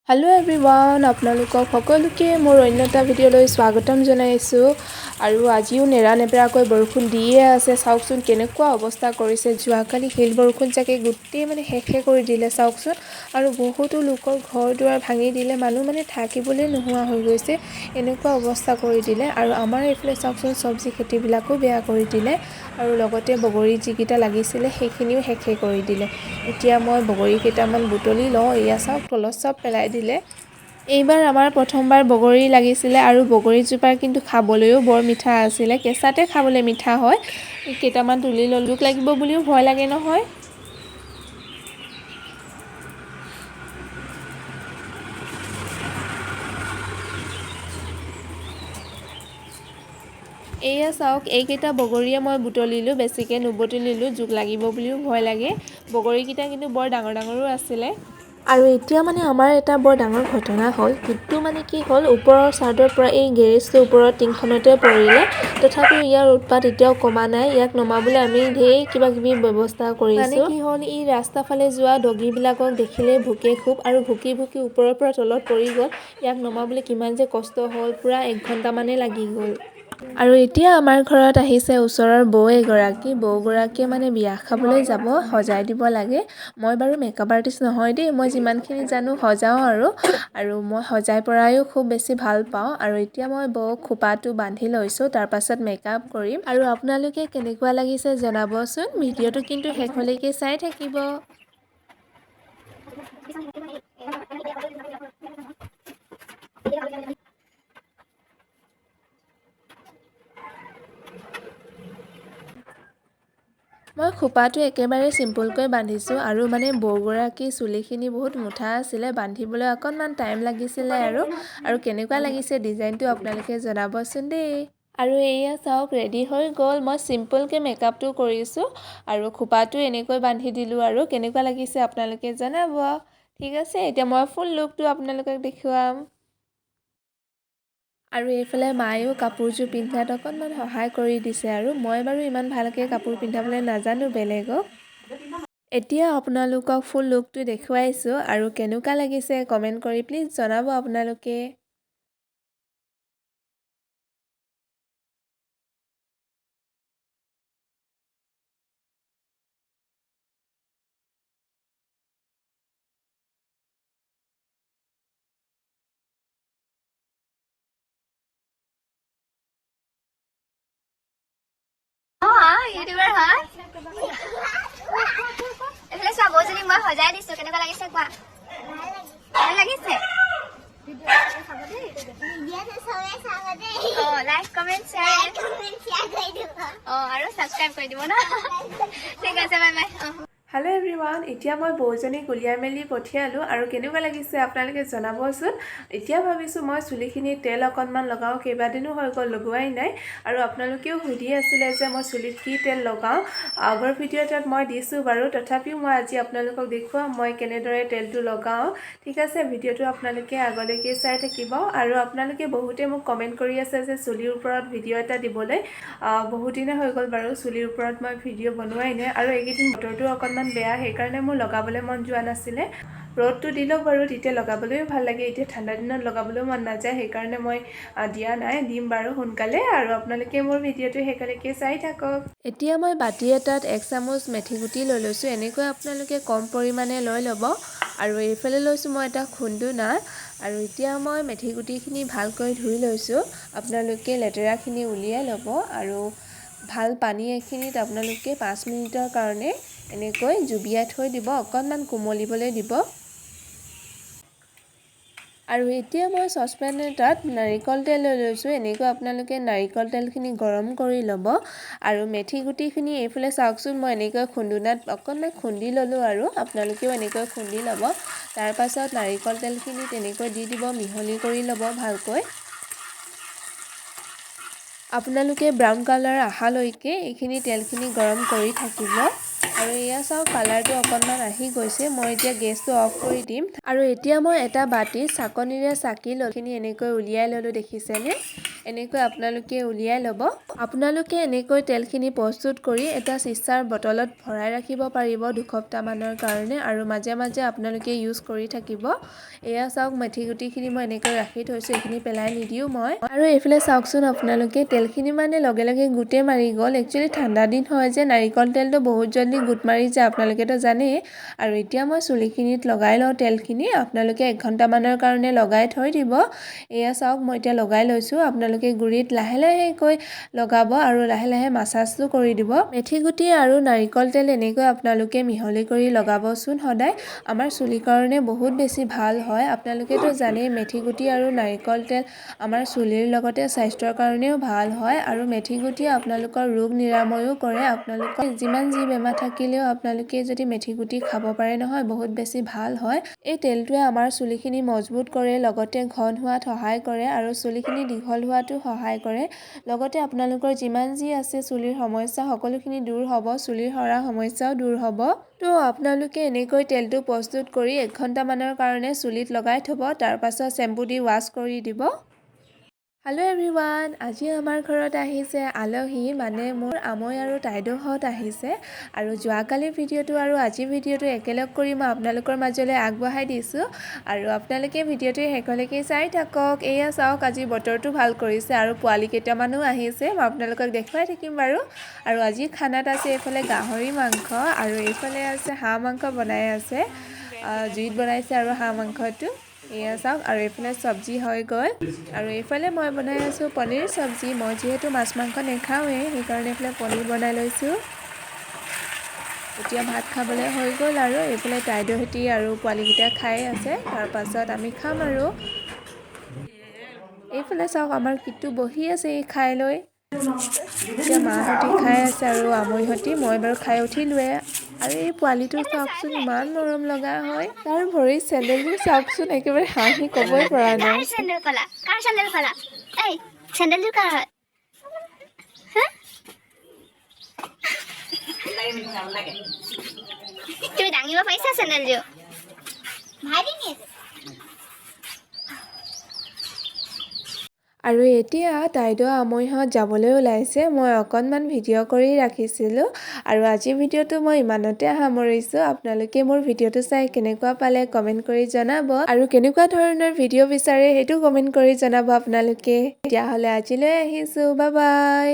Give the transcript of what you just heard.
Hello everyone আপোনালোকক সকলোকে মোৰ অন্য এটা ভিডিঅ'লৈ স্বাগতম জনাইছোঁ আৰু আজিও নেৰানেপেৰাকৈ বৰষুণ দিয়ে আছে চাওকচোন কেনেকুৱা অৱস্থা কৰিছে যোৱাকালি হিল বৰষুণ চাগে গোটেই শেষে কৰি দিলে চাওকচোন আৰু বহুতো লোকৰ ঘৰ দুৱাৰ ভাঙি দিলে মানুহ থাকিবলৈ নোহোৱা হৈ গৈছে এনেকুৱা অৱস্থা কৰি দিলে আৰু আমাৰ এইফালে চাওকচোন সবজি খেতিবিলাকো বেয়া কৰি দিলে আৰু লগতে বগৰী যিকেইটা লাগিছিলে সেইখিনিও শেষে কৰি দিলে এতিয়া মই বগৰী কেইটামান বুটলি লওঁ এয়া চাওক তলত সব পেলাই দিলে এইবাৰ আমাৰ প্ৰথমবাৰ বগৰী লাগিছিলে আৰু বগৰীজোপাৰ কিন্তু খাবলৈও বৰ মিঠা আছিলে কেঁচাতে খাবলৈ মিঠা হয় কেইটামান তুলি ললোঁ লাগিব বুলিও ভয় লাগে নহয় এয়া চাওক এইকেইটা বগৰীয়ে মই বুটলিলোঁ বেছিকৈ নুবুটলিলোঁ জোক লাগিব বুলিও ভয় লাগে বগৰীকেইটা কিন্তু বৰ ডাঙৰ ডাঙৰো আছিলে আৰু এতিয়া আমাৰ এটা বৰ ডাঙৰ ঘটনা হ'ল কিন্তু কি হ'ল ওপৰৰ চাৰ্ডৰ পৰা এই গেৰেজটোৰ ওপৰত টিংখনতে পৰিলে তথাপিও ইয়াৰ উৎপাত এতিয়াও কমা নাই ইয়াক নমাবলৈ আমি ঢেৰ কিবা কিবি ব্যৱস্থা কৰিছোঁ কি হ'ল ই ৰাস্তা ফালে যোৱা ডগীবিলাকক দেখিলে ভুকে খুব আৰু ভুকি ভুকি ওপৰৰ পৰা তলত পৰি গ'ল ইয়াক নমাবলৈ কিমান যে কষ্ট হ'ল পুৰা 1 ঘণ্টামানেই লাগি গ'ল আৰু এতিয়া আমাৰ ঘৰত আহিছে ওচৰৰ বৌগৰাকীয়ে বিয়া খাবলৈ যাব সজাই দিব লাগে মই বাৰু মেকআপ আৰ্টিষ্ট নহয় দেই মই যিমানখিনি জানো সজাওঁ আৰু মই সজাই পৰাইও খুব বেছি ভাল পাওঁ আৰু এতিয়া মই বৌক খোপাটো বান্ধি লৈছোঁ তাৰ পাছত মেকআপ কৰিম আৰু আপোনালোকে কেনেকুৱা লাগিছে জনাবচোন ভিডিঅ'টো কিন্তু শেষলৈকে চাই থাকিব মই খোপাটো একেবাৰে চিম্পলকৈ বান্ধিছোঁ আৰু বৌগৰাকী চুলিখিনি বহুত মুঠা আছিলে বান্ধিবলৈ অকণমান টাইম লাগিছিলে আৰু কেনেকুৱা লাগিছে ডিজাইনটো আপোনালোকে জনাবচোন দেই আৰু এয়া চাওক ৰেডি হৈ গ'ল মই চিম্পলকৈ মেকআপটো কৰিছোঁ আৰু খোপাটো এনেকৈ বান্ধি দিলোঁ আৰু কেনেকুৱা লাগিছে আপোনালোকে জনাব ঠিক আছে এতিয়া মই ফুল লুকটো আপোনালোকক দেখুৱাম আৰু এইফালে মায়েও কাপোৰযোৰ পিন্ধাত অকণমান সহায় কৰি দিছে আৰু মই বাৰু ইমান ভালকৈ কাপোৰ পিন্ধাবলৈ নাজানো বেলেগক এতিয়া আপোনালোকক ফুল লুকটো দেখুৱাইছোঁ আৰু কেনেকুৱা লাগিছে কমেণ্ট কৰি প্লিজ জনাব আপোনালোকে ইউটিউবাৰ হয় এফালে চোৱা বৌজনী মই সজাই দিছো কেনেকুৱা লাগিছে কোৱা ভাল লাগিছে লাইক কমেণ্ট শ্বেয়াৰ আৰু ছাবস্ক্ৰাইব কৰি দিব ন ঠিক আছে বাই বাই হেল্ল' এভৰিৱান এতিয়া মই বৌজনীক উলিয়াই মেলি পঠিয়ালোঁ আৰু কেনেকুৱা লাগিছে আপোনালোকে জনাবচোন এতিয়া ভাবিছোঁ মই চুলিখিনিত তেল অকণমান লগাওঁ কেইবাদিনো হৈ গ'ল লগোৱাই নাই আৰু আপোনালোকেও সুধি আছিলে যে মই চুলিত কি তেল লগাওঁ আগৰ ভিডিঅ' এটাত মই দিছোঁ বাৰু তথাপিও মই আজি আপোনালোকক দেখুৱাম মই কেনেদৰে তেলটো লগাওঁ ঠিক আছে ভিডিঅ'টো আপোনালোকে আগলৈকে চাই থাকিব আৰু আপোনালোকে বহুতে মোক কমেণ্ট কৰি আছে যে চুলিৰ ওপৰত ভিডিঅ' এটা দিবলৈ বহুত দিনে হৈ গ'ল বাৰু চুলিৰ ওপৰত মই ভিডিঅ' বনোৱাই নাই আৰু এইকেইদিন বতৰটো অকণমান বেয়া সেইকাৰণে মোৰ লগাবলৈ মন যোৱা নাছিলে ৰ'দটো দিলক বাৰু তেতিয়া লগাবলৈও ভাল লাগে এতিয়া ঠাণ্ডা দিনত লগাবলৈও মন নাযায় সেইকাৰণে মই দিয়া নাই দিম বাৰু সোনকালে আৰু আপোনালোকে মোৰ ভিডিঅ'টো শেষলৈকে চাই থাকক এতিয়া মই বাতি এটাত 1 চামুচ মেথি গুটি লৈ লৈছোঁ এনেকৈ আপোনালোকে কম পৰিমাণে লৈ ল'ব আৰু এইফালে লৈছোঁ মই এটা খুন্দুনা আৰু এতিয়া মই মেথি গুটিখিনি ভালকৈ ধুই লৈছোঁ আপোনালোকে লেতেৰাখিনি উলিয়াই ল'ব আৰু ভাল পানী এখিনিত আপোনালোকে 5 মিনিটৰ কাৰণে এনেকৈ জুবিয়াই থৈ দিব অকণমান কোমলিবলৈ দিব আৰু এতিয়া মই চচপেন এটাত নাৰিকল তেল লৈ লৈছোঁ এনেকৈ আপোনালোকে নাৰিকল তেলখিনি গৰম কৰি ল'ব আৰু মেথি গুটিখিনি এইফালে চাওকচোন মই এনেকৈ খুন্দুনাত অকণমান খুন্দি ল'লোঁ আৰু আপোনালোকেও এনেকৈ খুন্দি ল'ব তাৰ পাছত নাৰিকল তেলখিনি তেনেকৈ দি দিব মিহলি কৰি ল'ব ভালকৈ আপোনালোকে ব্ৰাউন কালাৰ আহালৈকে এইখিনি তেলখিনি গৰম কৰি থাকিব আৰু এয়া চাওক কালাৰটো অকণমান আহি গৈছে মই এতিয়া গেছটো অফ কৰি দিম আৰু এতিয়া মই এটা বাটি চাকনিৰে চাকি লৈখিনি এনেকৈ উলিয়াই ল'লোঁ দেখিছেনে এনেকৈ আপোনালোকে উলিয়াই ল'ব। আপোনালোকে এনেকৈ তেলখিনি প্ৰস্তুত কৰি এটা চিচাৰ বটলত ভৰাই ৰাখিব পাৰিব 2 সপ্তাহমানৰ কাৰণে আৰু মাজে মাজে আপোনালোকে ইউজ কৰি থাকিব। এয়া চাওক মেথি গুটিখিনি মই এনেকৈ ৰাখি থৈছোঁ, এইখিনি পেলাই নিদিওঁ মই। আৰু এইফালে চাওকচোন আপোনালোকে তেলখিনি মানে লগে লগে গোটেই মাৰি গ'ল। একচুৱেলি ঠাণ্ডা দিন হয় যে নাৰিকল তেলটো বহুত জলদি গোট মাৰি যায়, আপোনালোকেতো জানেই। আৰু এতিয়া মই চুলিখিনিত লগাই লওঁ তেলখিনি। আপোনালোকে 1 ঘণ্টামানৰ কাৰণে লগাই থৈ দিব। এয়া চাওক মই এতিয়া লগাই লৈছোঁ। আপোনালোকে গুৰিত লাহে লাহেকৈ লগাব আৰু লাহে লাহে মাছাজটো কৰি দিব। মেথি গুটি আৰু নাৰিকল তেল এনেকৈ আপোনালোকে মিহলি কৰি লগাবচোন সদায়। আমাৰ চুলিৰ কাৰণে বহুত বেছি ভাল হয়। আপোনালোকেতো জানেই মেথি গুটি আৰু নাৰিকল তেল আমাৰ চুলিৰ লগতে স্বাস্থ্যৰ কাৰণেও ভাল হয় আৰু মেথি গুটিয়ে আপোনালোকৰ ৰোগ নিৰাময়ো কৰে। আপোনালোকৰ যিমান যি বেমাৰ থাকিলেও আপোনালোকে যদি মেথি গুটি খাব পাৰে নহয় বহুত বেছি ভাল হয়। এই তেলটোৱে আমাৰ চুলিখিনি মজবুত কৰে, লগতে ঘন হোৱাত সহায় কৰে আৰু চুলিখিনি দীঘল হোৱাতো সহায় কৰে। লগতে আপোনালোকৰ যিমান যি আছে চুলিৰ সমস্যা সকলোখিনি দূৰ হ'ব, চুলিৰ সৰা সমস্যাও দূৰ হ'ব। তো আপোনালোকে এনেকৈ তেলটো প্ৰস্তুত কৰি 1 ঘণ্টামানৰ কাৰণে চুলিত লগাই থ'ব, তাৰ পাছত চেম্পু দি ৱাছ কৰি দিব। হেল্ল' এভৰিৱান, আজি আমাৰ ঘৰত আহিছে আলহী, মানে মোৰ আমৈ আৰু তাইদেউহঁত আহিছে। আৰু যোৱাকালিৰ ভিডিঅ'টো আৰু আজিৰ ভিডিঅ'টো একেলগ কৰি মই আপোনালোকৰ মাজলৈ আগবঢ়াই দিছোঁ আৰু আপোনালোকে ভিডিঅ'টো শেষলৈকে চাই থাকক। এয়া চাওক আজি বতৰটো ভাল কৰিছে আৰু পোৱালি কেইটামানো আহিছে, মই আপোনালোকক দেখুৱাই থাকিম বাৰু। আৰু আজি খানাত আছে এইফালে গাহৰি মাংস আৰু এইফালে আছে হাঁহ মাংস বনাই আছে, জুইত বনাইছে আৰু হাঁহ মাংসটো। এয়া চাওক আৰু এইফালে চব্জি হৈ গ'ল আৰু এইফালে মই বনাই আছোঁ পনীৰ চব্জি। মই যিহেতু মাছ মাংস নাখাওঁৱেই সেইকাৰণে এইফালে পনীৰ বনাই লৈছোঁ। এতিয়া ভাত খাবলৈ হৈ গ'ল আৰু এইফালে তাইদেউহঁতি আৰু পোৱালিকেইটা খাই আছে, তাৰপাছত আমি খাম আৰু। এইফালে চাওক আমাৰ কিট্টু বহি আছে খাই লৈ। এতিয়া মাহঁতি খাই আছে আৰু আমৈহঁতি, মই বাৰু খাই উঠিলোৱে। আৰু এই পোৱালিটো চাওকচোন ইমান মৰম লগা হয়, তাৰ ভৰিৰ চেণ্ডেলযোৰ চাওকচোন একেবাৰে হাঁহি ক'বই পৰা নাই। কাৰ চেণ্ডেল কলা? এই চেণ্ডেলযোৰ কাৰ হয়? তুমি দাঙিব পাৰিছা চেণ্ডেলযোৰ? ভাইটি আৰু এতিয়া তাইদেউ আমৈহঁত যাবলৈ ওলাইছে। মই অকণমান ভিডিঅ' কৰি ৰাখিছিলোঁ আৰু আজিৰ ভিডিঅ'টো মই ইমানতে সামৰিছোঁ। আপোনালোকে মোৰ ভিডিঅ'টো চাই কেনেকুৱা পালে কমেণ্ট কৰি জনাব আৰু কেনেকুৱা ধৰণৰ ভিডিঅ' বিচাৰে সেইটো কমেণ্ট কৰি জনাব আপোনালোকে। তেতিয়াহ'লে আজিলৈ আহিছোঁ, বাই বাই।